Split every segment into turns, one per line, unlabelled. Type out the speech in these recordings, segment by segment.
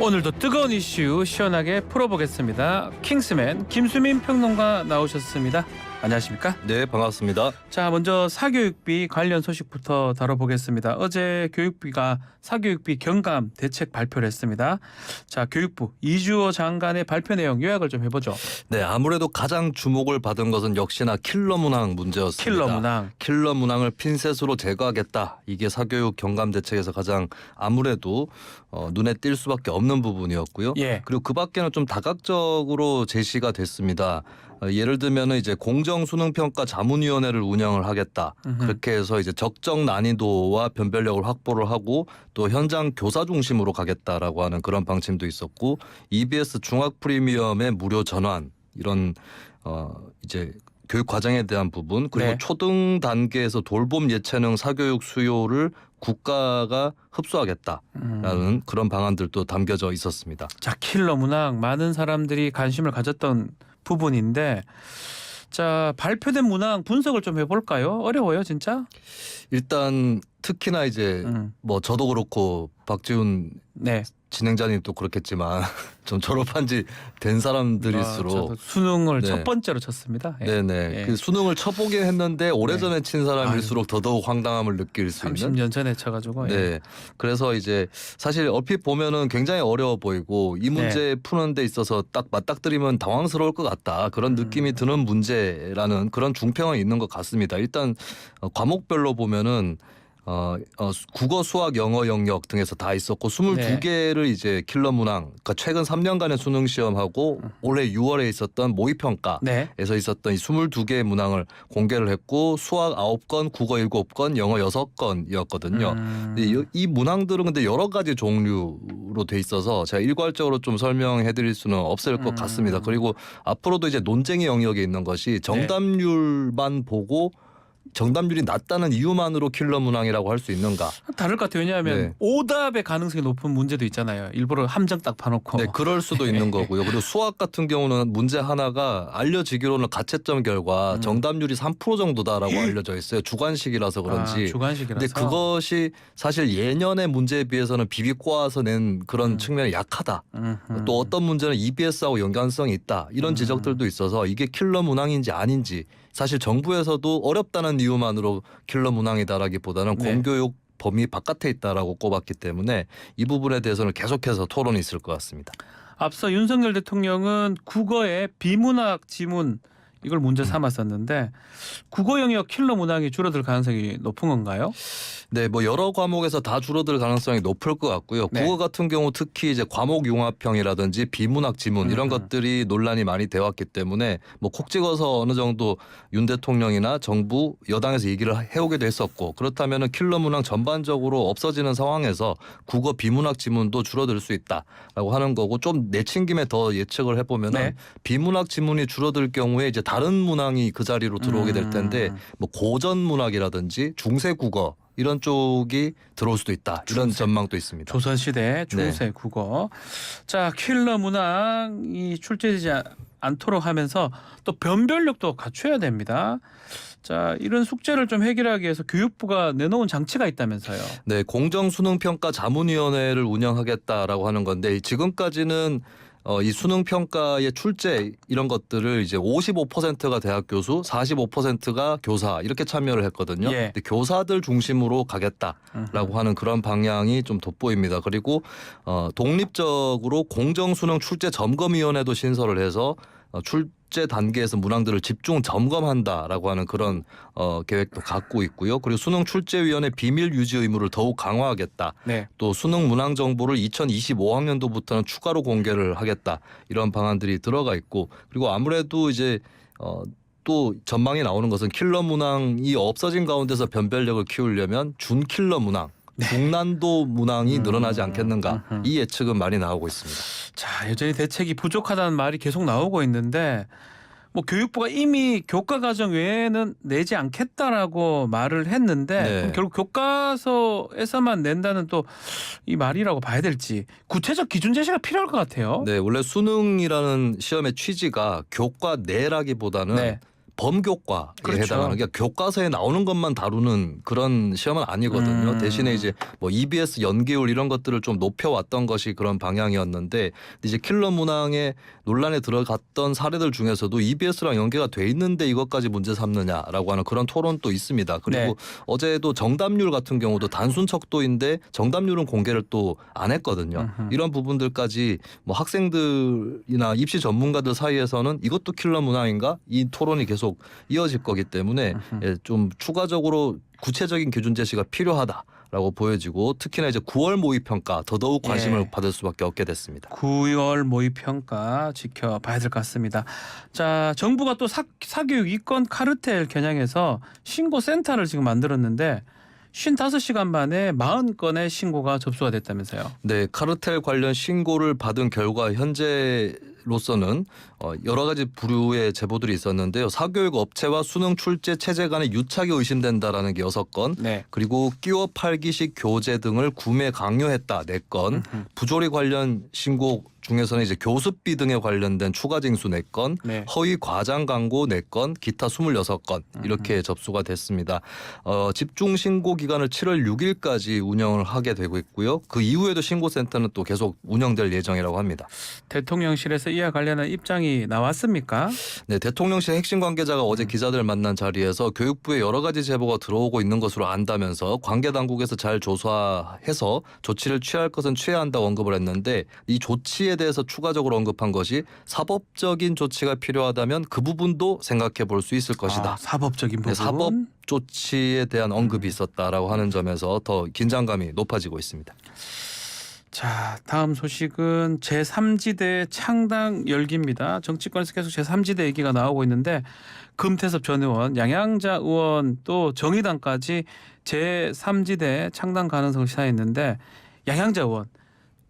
오늘도 뜨거운 이슈 시원하게 풀어보겠습니다. 킹스맨 김수민 평론가 나오셨습니다. 안녕하십니까?
네, 반갑습니다.
자, 먼저 사교육비 관련 소식부터 다뤄보겠습니다. 어제 교육비가 사교육비 경감 대책 발표를 했습니다. 자, 교육부 이주호 장관의 발표 내용 요약을 좀 해보죠.
네, 아무래도 가장 주목을 받은 것은 역시나 킬러 문항 문제였습니다.
킬러 문항.
킬러 문항을 핀셋으로 제거하겠다. 이게 사교육 경감 대책에서 가장 아무래도 눈에 띌 수밖에 없는 부분이었고요.
예.
그리고 그 밖에는 좀 다각적으로 제시가 됐습니다. 예를 들면은 이제 공정수능평가 자문위원회를 운영을 하겠다. 그렇게 해서 이제 적정 난이도와 변별력을 확보를 하고 또 현장 교사 중심으로 가겠다라고 하는 그런 방침도 있었고, EBS 중학 프리미엄의 무료 전환 이런 이제 교육 과정에 대한 부분, 그리고
네.
초등 단계에서 돌봄 예체능 사교육 수요를 국가가 흡수하겠다라는 그런 방안들도 담겨져 있었습니다.
자, 킬러 문항 많은 사람들이 관심을 가졌던 부분인데, 자, 발표된 문항 분석을 좀 해볼까요? 어려워요, 진짜?
일단 특히나 이제 뭐 저도 그렇고 박지훈
네.
진행자님도 그렇겠지만 좀 졸업한 지 된 사람들일수록
저도 수능을
네.
첫 번째로 쳤습니다. 예.
네네
예.
그 수능을 쳐보긴 했는데 오래전에
네.
친 사람일수록 더더욱 황당함을 느낄 수 있는.
30년 전에 쳐가지고. 예.
네, 그래서 이제 사실 얼핏 보면은 굉장히 어려워 보이고 이 문제 푸는 데 있어서 딱 맞닥뜨리면 당황스러울 것 같다, 그런 느낌이 드는 문제라는 그런 중평은 있는 것 같습니다. 일단 과목별로 보면은 국어, 수학, 영어 영역 등에서 다 있었고 22개를 이제 킬러 문항, 그러니까 최근 3년간의 수능 시험하고 올해 6월에 있었던 모의평가에서
네.
있었던 이 22개의 문항을 공개를 했고, 수학 9건, 국어 7건, 영어 6건이었거든요. 근데 이 문항들은 근데 여러 가지 종류로 돼 있어서 제가 일괄적으로 좀 설명해 드릴 수는 없을 것 같습니다. 그리고 앞으로도 이제 논쟁의 영역에 있는 것이 정답률만 보고 정답률이 낮다는 이유만으로 킬러 문항이라고 할 수 있는가?
다를 것 같아요. 왜냐하면
네.
오답의 가능성이 높은 문제도 있잖아요. 일부러 함정 딱 봐놓고.
네, 그럴 수도 있는 거고요. 그리고 수학 같은 경우는 문제 하나가 알려지기로는 가채점 결과 정답률이 3% 정도다라고 알려져 있어요. 주관식이라서 그런지.
주관식이라서.
근데 그것이 사실 예년의 문제에 비해서는 비비꼬아서 낸 그런 측면이 약하다. 또 어떤 문제는 EBS하고 연관성이 있다, 이런 지적들도 있어서 이게 킬러 문항인지 아닌지, 사실 정부에서도 어렵다는 이유만으로 킬러 문항이다라기보다는
네.
공교육 범위 바깥에 있다라고 꼽았기 때문에 이 부분에 대해서는 계속해서 토론이 있을 것 같습니다.
앞서 윤석열 대통령은 국어의 비문학 지문 이걸 문제 삼았었는데 국어 영역 킬러 문항이 줄어들 가능성이 높은 건가요?
네, 뭐 여러 과목에서 다 줄어들 가능성이 높을 것 같고요.
네.
국어 같은 경우 특히 이제 과목 융합형이라든지 비문학 지문 이런 것들이 논란이 많이 돼 왔기 때문에 뭐 콕 찍어서 어느 정도 윤 대통령이나 정부 여당에서 얘기를 해오기도 했었고, 그렇다면은 킬러 문항 전반적으로 없어지는 상황에서 국어 비문학 지문도 줄어들 수 있다라고 하는 거고, 좀 내친 김에 더 예측을 해보면은
네.
비문학 지문이 줄어들 경우에 이제 다른 문항이 그 자리로 들어오게 될 텐데 뭐 고전 문학이라든지 중세 국어 이런 쪽이 들어올 수도 있다, 이런 전망도 있습니다.
조선시대 중세 국어. 자, 킬러 문항이 출제되지 않도록 하면서 또 변별력도 갖춰야 됩니다. 자, 이런 숙제를 좀 해결하기 위해서 교육부가 내놓은 장치가 있다면서요.
네, 공정수능평가 자문위원회를 운영하겠다라고 하는 건데, 지금까지는 이 수능평가의 출제 이런 것들을 이제 55%가 대학 교수, 45%가 교사 이렇게 참여를 했거든요.
예.
근데 교사들 중심으로 가겠다라고 하는 그런 방향이 좀 돋보입니다. 그리고 독립적으로 공정수능 출제 점검위원회도 신설을 해서 출제 단계에서 문항들을 집중 점검한다라고 하는 그런 계획도 갖고 있고요. 그리고 수능 출제위원회 비밀 유지 의무를 더욱 강화하겠다.
네.
또 수능 문항 정보를 2025학년도부터는 추가로 공개를 하겠다, 이런 방안들이 들어가 있고, 그리고 아무래도 이제 또 전망이 나오는 것은 킬러 문항이 없어진 가운데서 변별력을 키우려면 준킬러 문항, 중난도 문항이 늘어나지 않겠는가, 이 예측은 많이 나오고 있습니다.
자, 여전히 대책이 부족하다는 말이 계속 나오고 있는데 뭐 교육부가 이미 교과 과정 외에는 내지 않겠다라고 말을 했는데
네.
그럼 결국 교과서에서만 낸다는 또 이 말이라고 봐야 될지 구체적 기준 제시가 필요할 것 같아요.
네, 원래 수능이라는 시험의 취지가 교과 내라기보다는
네.
범교과에
그렇죠.
해당하는 게 교과서에 나오는 것만 다루는 그런 시험은 아니거든요. 대신에 이제 뭐 EBS 연기율 이런 것들을 좀 높여왔던 것이 그런 방향이었는데 이제 킬러 문항에 논란에 들어갔던 사례들 중에서도 EBS랑 연계가 돼 있는데 이것까지 문제 삼느냐라고 하는 그런 토론도 있습니다. 그리고
네.
어제도 정답률 같은 경우도 단순 척도인데 정답률은 공개를 또 안 했거든요. 이런 부분들까지 뭐 학생들이나 입시 전문가들 사이에서는 이것도 킬러 문항인가? 이 토론이 계속 이어질 거기 때문에 좀 추가적으로 구체적인 기준 제시가 필요하다라고 보여지고 특히나 이제 9월 모의 평가 더더욱 관심을
예.
받을 수밖에 없게 됐습니다.
9월 모의평가 지켜봐야 될 것 같습니다. 자, 정부가 또 사교육 이권 카르텔 겨냥해서 신고센터를 지금 만들었는데 55시간 만에 40건의 신고가 접수가 됐다면서요.
네, 카르텔 관련 신고를 받은 결과 현재로서는 여러 가지 부류의 제보들이 있었는데요. 사교육 업체와 수능 출제 체제 간의 유착이 의심된다라는 게 6건,
네.
그리고 끼워 팔기식 교재 등을 구매 강요했다 4건, 부조리 관련 신고 중에서는 이제 교습비 등에 관련된 추가 징수 4건,
네.
허위 과장 광고 4건, 기타 26건 이렇게 접수가 됐습니다. 집중 신고 기간을 7월 6일까지 운영을 하게 되고 있고요. 그 이후에도 신고센터는 또 계속 운영될 예정이라고 합니다.
대통령실에서 이와 관련한 입장이 나왔습니까?
네, 대통령실 핵심 관계자가 어제 기자들 만난 자리에서 교육부에 여러 가지 제보가 들어오고 있는 것으로 안다면서 관계 당국에서 잘 조사해서 조치를 취할 것은 취해야 한다고 언급을 했는데 이 조치에 대해서 추가적으로 언급한 것이 사법적인 조치가 필요하다면 그 부분도 생각해 볼 수 있을 것이다.
사법적인 부분.
네, 사법 조치에 대한 언급이 있었다라고 하는 점에서 더 긴장감이 높아지고 있습니다.
자, 다음 소식은 제3지대 창당 열기입니다. 정치권에서 계속 제3지대 얘기가 나오고 있는데 금태섭 전 의원, 양양자 의원 또 정의당까지 제3지대 창당 가능성을 시사했는데 양양자 의원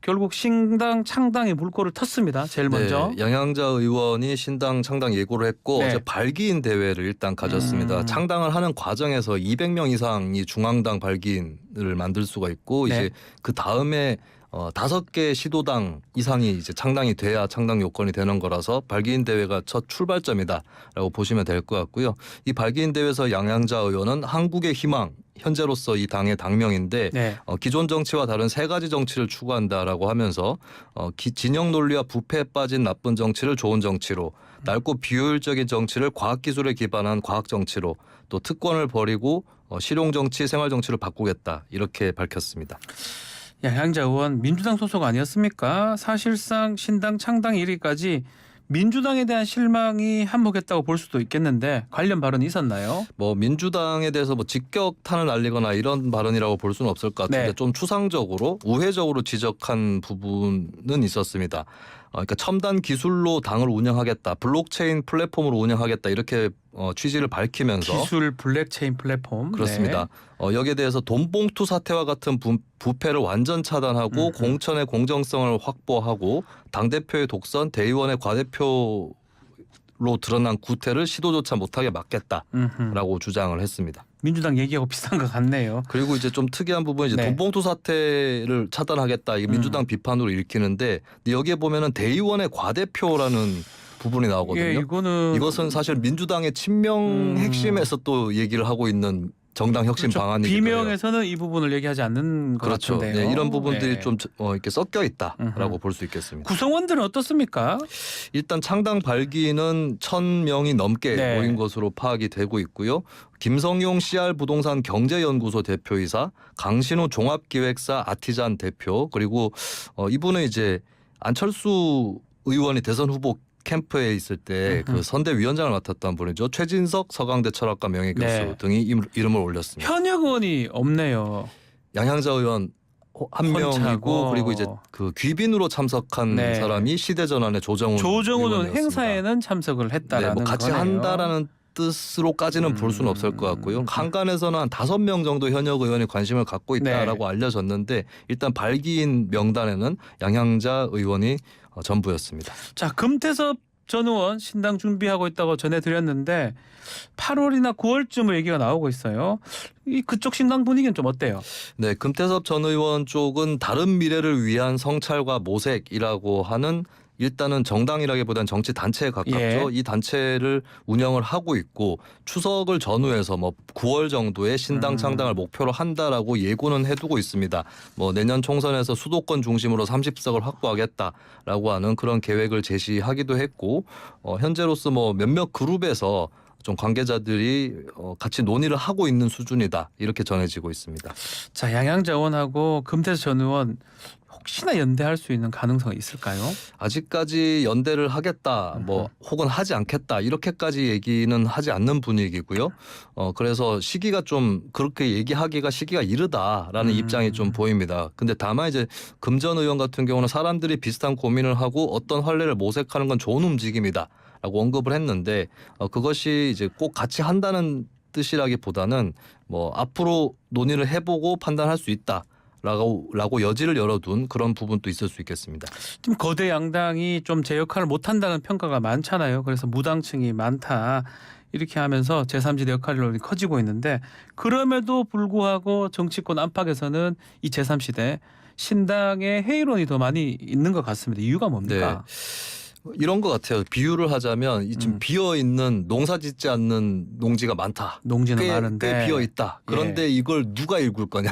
결국 신당 창당의 물꼬를 텄습니다. 제일 먼저.
네, 양양자 의원이 신당 창당 예고를 했고
네.
어제 발기인 대회를 일단 가졌습니다. 창당을 하는 과정에서 200명 이상이 중앙당 발기인을 만들 수가 있고
네.
이제 그 다음에 5개 시도당 이상이 이제 창당이 돼야 창당 요건이 되는 거라서 발기인 대회가 첫 출발점이다라고 보시면 될 것 같고요. 이 발기인 대회에서 양양자 의원은 한국의 희망 현재로서 이 당의 당명인데
네.
기존 정치와 다른 3가지 정치를 추구한다라고 하면서 진영 논리와 부패에 빠진 나쁜 정치를 좋은 정치로, 넓고 비효율적인 정치를 과학기술에 기반한 과학 정치로, 또 특권을 버리고 실용 정치, 생활 정치를 바꾸겠다 이렇게 밝혔습니다.
양양자 의원 민주당 소속 아니었습니까? 사실상 신당 창당 1위까지 민주당에 대한 실망이 한몫했다고 볼 수도 있겠는데 관련 발언이 있었나요?
뭐 민주당에 대해서 뭐 직격탄을 날리거나 이런 발언이라고 볼 수는 없을 것 같은데
네.
좀 추상적으로 우회적으로 지적한 부분은 있었습니다. 그러니까 첨단 기술로 당을 운영하겠다, 블록체인 플랫폼으로 운영하겠다 이렇게 취지를 밝히면서
기술 블랙체인 플랫폼.
그렇습니다. 여기에 대해서 돈봉투 사태와 같은 부패를 완전 차단하고 공천의 공정성을 확보하고 당대표의 독선, 대의원의 과대표로 드러난 구태를 시도조차 못하게 막겠다라고 주장을 했습니다.
민주당 얘기하고 비슷한 것 같네요.
그리고 이제 좀 특이한 부분은 이제
네.
돈봉투 사태를 차단하겠다 이게 민주당 비판으로 읽히는데 여기에 보면은 대의원의 과대표라는 부분이 나오거든요.
예,
이것은 사실 민주당의 친명 핵심에서 또 얘기를 하고 있는 정당 혁신
그렇죠.
방안이기도 해요.
비명에서는 이 부분을 얘기하지 않는 것
그렇죠.
같은데요.
네, 이런 부분들이
네.
좀 이렇게 섞여 있다라고 볼 수 있겠습니다.
구성원들은 어떻습니까?
일단 창당 발기는 1,000명이 넘게
네.
모인 것으로 파악이 되고 있고요. 김성용 CR 부동산 경제연구소 대표이사, 강신우 종합기획사 아티잔 대표, 그리고 이분은 이제 안철수 의원이 대선 후보 캠프에 있을 때 그 선대위원장을 맡았던 분이죠. 최진석 서강대 철학과 명예교수
네.
등이 이름을 올렸습니다.
현역 의원이 없네요.
양양자 의원 한 명이고
혼자고.
그리고 이제 그 귀빈으로 참석한
네.
사람이 시대전환의 조정훈
조정훈은
의원이었습니다.
행사에는 참석을
네,
했다라는
뭐 같이
거네요.
한다라는 뜻으로까지는 볼 수는 없을 것 같고요. 한간에서는 한 5명 정도 현역 의원이 관심을 갖고 있다라고 알려졌는데 일단 발기인 명단에는 양양자 의원이 전부였습니다.
자, 금태섭 전 의원 신당 준비하고 있다고 전해드렸는데 8월이나 9월쯤 얘기가 나오고 있어요. 이 그쪽 신당 분위기는 좀 어때요?
네, 금태섭 전 의원 쪽은 다른 미래를 위한 성찰과 모색이라고 하는 일단은 정당이라기보다는 정치 단체에 가깝죠.
예.
이 단체를 운영을 하고 있고 추석을 전후해서 뭐 9월 정도에 신당 창당을 목표로 한다라고 예고는 해두고 있습니다. 뭐 내년 총선에서 수도권 중심으로 30석을 확보하겠다라고 하는 그런 계획을 제시하기도 했고 현재로서 뭐 몇몇 그룹에서 좀 관계자들이 같이 논의를 하고 있는 수준이다 이렇게 전해지고 있습니다.
자, 양양자 의원하고 금태섭 전 의원 혹시나 연대할 수 있는 가능성이 있을까요?
아직까지 연대를 하겠다, 뭐 혹은 하지 않겠다 이렇게까지 얘기는 하지 않는 분위기고요. 그래서 시기가 좀 그렇게 얘기하기가 시기가 이르다라는 입장이 좀 보입니다. 근데 다만 이제 금 전 의원 같은 경우는 사람들이 비슷한 고민을 하고 어떤 환례를 모색하는 건 좋은 움직임이다라고 언급을 했는데 그것이 이제 꼭 같이 한다는 뜻이라기보다는 뭐 앞으로 논의를 해보고 판단할 수 있다. 라고 여지를 열어둔 그런 부분도 있을 수 있겠습니다.
지금 거대 양당이 좀 제 역할을 못한다는 평가가 많잖아요. 그래서 무당층이 많다. 이렇게 하면서 제3지대 역할이 커지고 있는데 그럼에도 불구하고 정치권 안팎에서는 이 제3시대 신당의 회의론이 더 많이 있는 것 같습니다. 이유가 뭡니까?
네. 이런 것 같아요. 비유를 하자면 지금 비어 있는 농사 짓지 않는 농지가 많다.
농지는 많은데
꽤 비어 있다. 그런데 이걸 누가 일굴 거냐.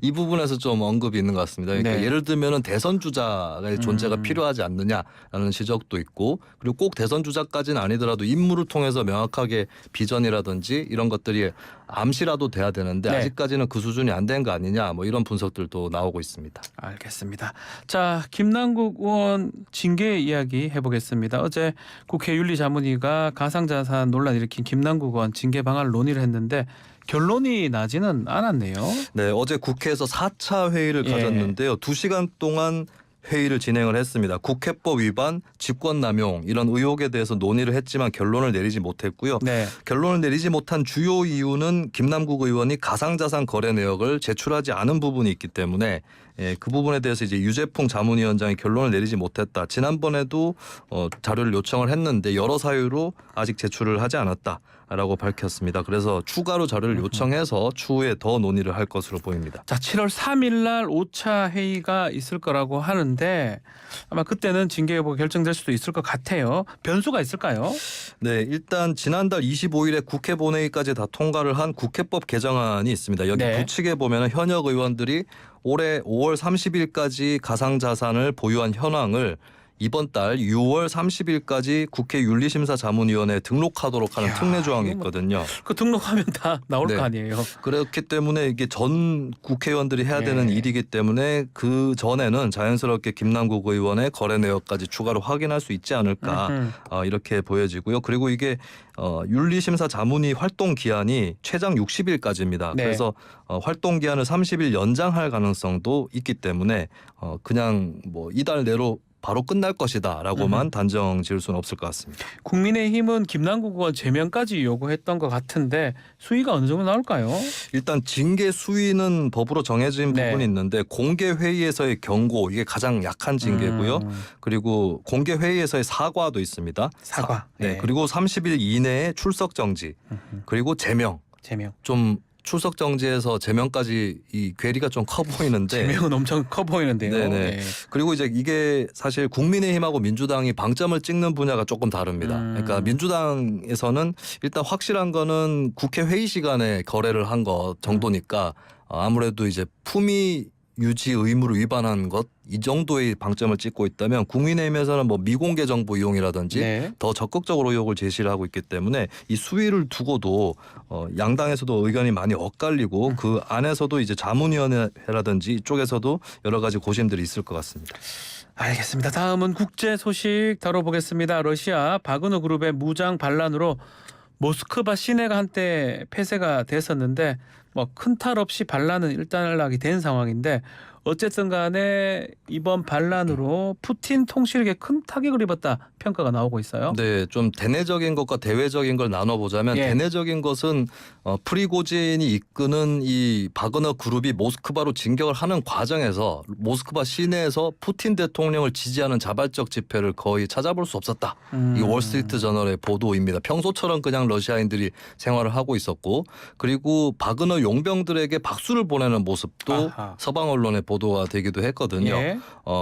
이 부분에서 좀 언급이 있는 것 같습니다. 그러니까
네.
예를 들면은 대선 주자의 존재가 필요하지 않느냐라는 지적도 있고 그리고 꼭 대선 주자까지는 아니더라도 임무를 통해서 명확하게 비전이라든지 이런 것들이 암시라도 돼야 되는데
네.
아직까지는 그 수준이 안 된 거 아니냐. 뭐 이런 분석들도 나오고 있습니다.
알겠습니다. 자, 김남국 의원 징계 이야기 해보겠습니다. 어제 국회 윤리자문위가 가상자산 논란 일으킨 김남국 의원 징계 방안을 논의를 했는데 결론이 나지는 않았네요.
네, 어제 국회에서 4차 회의를
예.
가졌는데요. 2시간 동안 회의를 진행을 했습니다. 국회법 위반, 직권남용 이런 의혹에 대해서 논의를 했지만 결론을 내리지 못했고요.
네.
결론을 내리지 못한 주요 이유는 김남국 의원이 가상자산 거래 내역을 제출하지 않은 부분이 있기 때문에 그 부분에 대해서 이제 유재풍 자문위원장이 결론을 내리지 못했다. 지난번에도 자료를 요청을 했는데 여러 사유로 아직 제출을 하지 않았다라고 밝혔습니다. 그래서 추가로 자료를 요청해서 추후에 더 논의를 할 것으로 보입니다.
자, 7월 3일 날 5차 회의가 있을 거라고 하는데 아마 그때는 징계 여부가 결정될 수도 있을 것 같아요. 변수가 있을까요?
네, 일단 지난달 25일에 국회 본회의까지 다 통과를 한 국회법 개정안이 있습니다. 여기
네.
부칙에 보면 현역 의원들이 올해 5월 30일까지 가상자산을 보유한 현황을 이번 달 6월 30일까지 국회 윤리심사자문위원회에 등록하도록 하는
이야,
특례 조항이
이거 뭐-
있거든요.
그 등록하면 다 나올
네.
거 아니에요.
그렇기 때문에 이게 전 국회의원들이 해야 되는
네.
일이기 때문에 그 전에는 자연스럽게 김남국 의원의 거래 내역까지 추가로 확인할 수 있지 않을까 이렇게 보여지고요. 그리고 이게 윤리심사 자문위 활동 기한이 최장 60일까지입니다.
네.
그래서 활동 기한을 30일 연장할 가능성도 있기 때문에 그냥 뭐 이달 내로 바로 끝날 것이다라고만 단정 지을 수는 없을 것 같습니다.
국민의힘은 김남국 의원 제명까지 요구했던 것 같은데 수위가 어느 정도 나올까요?
일단 징계 수위는 법으로 정해진
네.
부분이 있는데 공개 회의에서의 경고 이게 가장 약한 징계고요. 그리고 공개 회의에서의 사과도 있습니다.
사과.
네. 그리고 30일 이내에 출석 정지. 그리고 제명.
제명.
좀 출석 정지에서 제명까지 이 괴리가 좀 커 보이는데
제명은 엄청 커 보이는데요.
네네.
네.
그리고 이제 이게 사실 국민의힘하고 민주당이 방점을 찍는 분야가 조금 다릅니다. 그러니까 민주당에서는 일단 확실한 거는 국회 회의 시간에 거래를 한 것 정도니까 아무래도 이제 품위 유지 의무를 위반한 것 이 정도의 방점을 찍고 있다면 국민의힘에서는 뭐 미공개 정보 이용이라든지
네.
더 적극적으로 의혹을 제시를 하고 있기 때문에 이 수위를 두고도 양당에서도 의견이 많이 엇갈리고 그 안에서도 이제 자문위원회라든지 이쪽에서도 여러 가지 고심들이 있을 것 같습니다.
알겠습니다. 다음은 국제 소식 다뤄보겠습니다. 러시아 바그너 그룹의 무장 반란으로 모스크바 시내가 한때 폐쇄가 됐었는데 뭐 큰 탈 없이 반란은 일단락이 된 상황인데 어쨌든 간에 이번 반란으로 푸틴 통치력에 큰 타격을 입었다 평가가 나오고 있어요.
네, 좀 대내적인 것과 대외적인 걸 나눠보자면
예.
대내적인 것은 프리고진이 이끄는 이 바그너 그룹이 모스크바로 진격을 하는 과정에서 모스크바 시내에서 푸틴 대통령을 지지하는 자발적 집회를 거의 찾아볼 수 없었다. 이 월스트리트 저널의 보도입니다. 평소처럼 그냥 러시아인들이 생활을 하고 있었고 그리고 바그너 용병들에게 박수를 보내는 모습도
아하.
서방 언론에 보도가 되기도 했거든요.
예.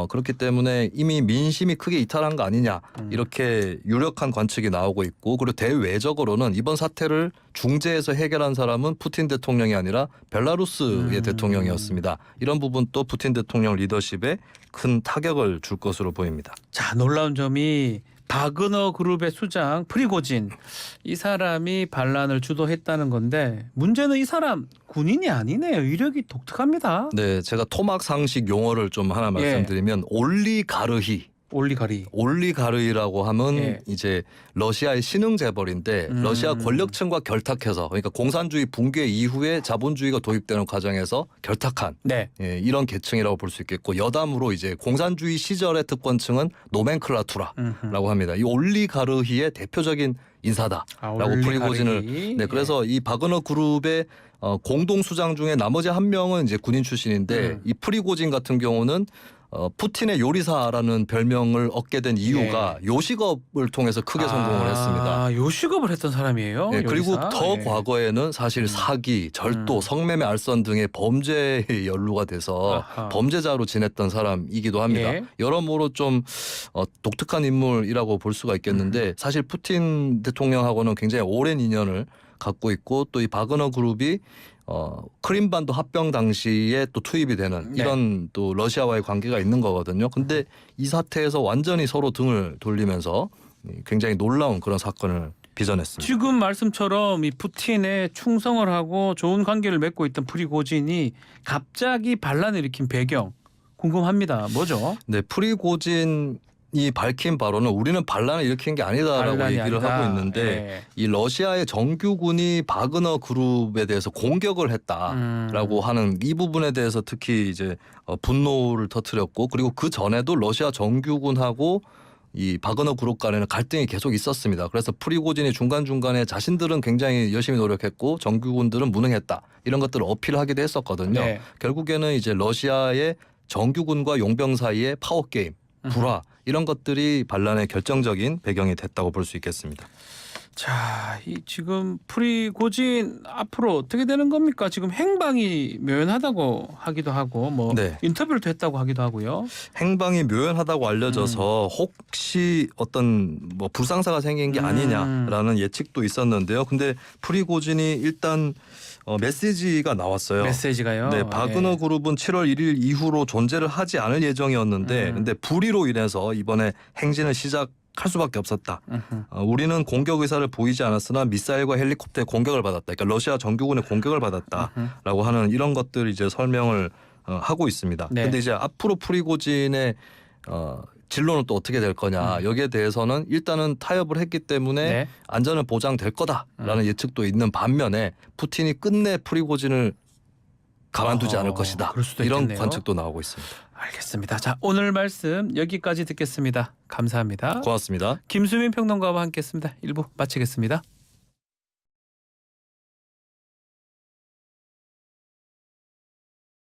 그렇기 때문에 이미 민심이 크게 이탈한 거 아니냐 이렇게 유력한 관측이 나오고 있고 그리고 대외적으로는 이번 사태를 중재해서 해결한 사람은 푸틴 대통령이 아니라 벨라루스의 대통령이었습니다. 이런 부분도 푸틴 대통령 리더십에 큰 타격을 줄 것으로 보입니다.
자, 놀라운 점이 바그너 그룹의 수장 프리고진 이 사람이 반란을 주도했다는 건데 문제는 이 사람 군인이 아니네요. 이력이 독특합니다.
네, 제가 토막 상식 용어를 좀 하나 말씀드리면 올리가르히. 올리가르히라고 하면
예.
이제 러시아의 신흥 재벌인데 러시아 권력층과 결탁해서 그러니까 공산주의 붕괴 이후에 자본주의가 도입되는 과정에서 결탁한
네.
예, 이런 계층이라고 볼 수 있겠고 여담으로 이제 공산주의 시절의 특권층은 노멘클라투라라고 합니다. 이 올리가르히의 대표적인 인사다라고 프리고진을 네, 그래서 이 바그너 그룹의 공동 수장 중에 나머지 한 명은 이제 군인 출신인데 이 프리고진 같은 경우는 푸틴의 요리사라는 별명을 얻게 된 이유가 요식업을 통해서 크게 성공을 했습니다.
요식업을 했던 사람이에요.
네, 그리고 더 과거에는 사실 사기, 절도, 성매매, 알선 등의 범죄에 연루가 돼서 범죄자로 지냈던 사람이기도 합니다.
예.
여러모로 좀 독특한 인물이라고 볼 수가 있겠는데 사실 푸틴 대통령하고는 굉장히 오랜 인연을 갖고 있고 또 이 바그너 그룹이 크림반도 합병 당시에 또 투입이 되는 이런 또 러시아와의 관계가 있는 거거든요. 근데 이 사태에서 완전히 서로 등을 돌리면서 굉장히 놀라운 그런 사건을 빚어냈습니다.
지금 말씀처럼 이 푸틴에 충성을 하고 좋은 관계를 맺고 있던 프리고진이 갑자기 반란을 일으킨 배경 궁금합니다. 뭐죠?
네, 프리고진이 밝힌 바로는 우리는 반란을 일으킨 게 아니다라고 얘기를 하고 있는데 이 러시아의 정규군이 바그너 그룹에 대해서 공격을 했다라고 하는 이 부분에 대해서 특히 이제 분노를 터뜨렸고 그리고 그 전에도 러시아 정규군하고 이 바그너 그룹 간에는 갈등이 계속 있었습니다. 그래서 프리고진이 중간중간에 자신들은 굉장히 열심히 노력했고 정규군들은 무능했다. 이런 것들을 어필하기도 했었거든요.
네.
결국에는 이제 러시아의 정규군과 용병 사이의 파워게임, 불화 이런 것들이 반란의 결정적인 배경이 됐다고 볼 수 있겠습니다.
자, 이 지금 프리고진 앞으로 어떻게 되는 겁니까? 지금 행방이 묘연하다고 하기도 하고 뭐 인터뷰를 했다고 하기도 하고요.
행방이 묘연하다고 알려져서 혹시 어떤 뭐 불상사가 생긴 게 아니냐라는 예측도 있었는데요. 근데 프리고진이 일단 메시지가 나왔어요.
메시지가요?
네, 바그너 그룹은 7월 1일 이후로 존재를 하지 않을 예정이었는데 근데 불의로 인해서 이번에 행진을 시작할 수밖에 없었다. 우리는 공격 의사를 보이지 않았으나 미사일과 헬리콥터의 공격을 받았다. 그러니까 러시아 정규군의 공격을 받았다라고 하는 이런 것들 이제 설명을 하고 있습니다. 근데 이제 앞으로 프리고진의 진로는 또 어떻게 될 거냐 여기에 대해서는 일단은 타협을 했기 때문에 안전은 보장될 거다라는 예측도 있는 반면에 푸틴이 끝내 프리고진을 가만두지 않을 것이다. 이런
있겠네요.
관측도 나오고 있습니다.
알겠습니다. 자, 오늘 말씀 여기까지 듣겠습니다. 감사합니다.
고맙습니다.
김수민 평론가와 함께했습니다. 1부 마치겠습니다.